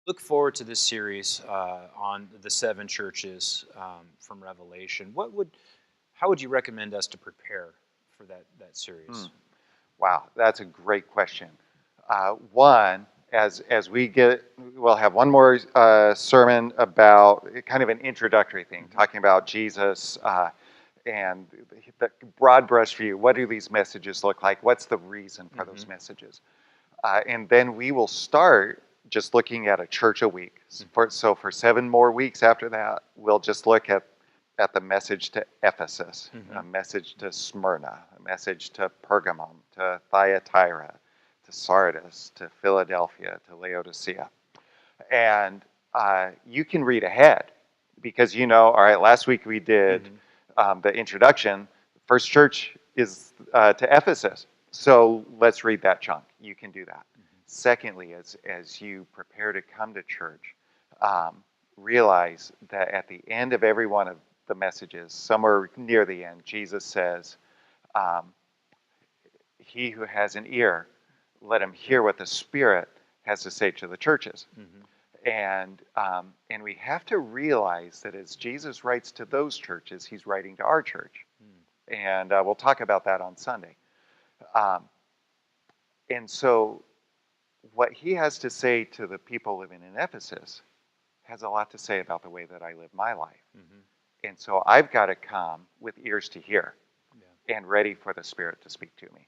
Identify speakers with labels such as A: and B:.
A: Look forward to this series on the seven churches from Revelation. How would you recommend us to prepare for that
B: Hmm.
A: series?
B: Wow, that's a great question. One, as we get, we'll have one more sermon about kind of an introductory thing,
A: Hmm.
B: talking about Jesus and the broad brush view. What do these messages look like? What's the reason for
A: Hmm.
B: those messages? And then we will start just looking at a church a week. So for 7 more weeks after that, we'll just look at the message to Ephesus,
A: Hmm.
B: a message to Smyrna, a message to Pergamum, to Thyatira, to Sardis, to Philadelphia, to Laodicea. And you can read ahead because all right, last week we did
A: Hmm.
B: the introduction. First church is to Ephesus. So let's read that chunk. You can do that. Secondly, as you prepare to come to church, um, realize that at the end of every one of the messages, somewhere near the end, Jesus says, um, he who has an ear, let him hear what the Spirit has to say to the churches.
A: Hmm.
B: And we have to realize that as Jesus writes to those churches, he's writing to our church. And we'll talk about that on Sunday. Um, and so what he has to say to the people living in Ephesus has a lot to say about the way that I live my life.
A: Hmm.
B: And so I've got to come with ears to hear
A: Yeah.
B: and ready for the Spirit to speak to me.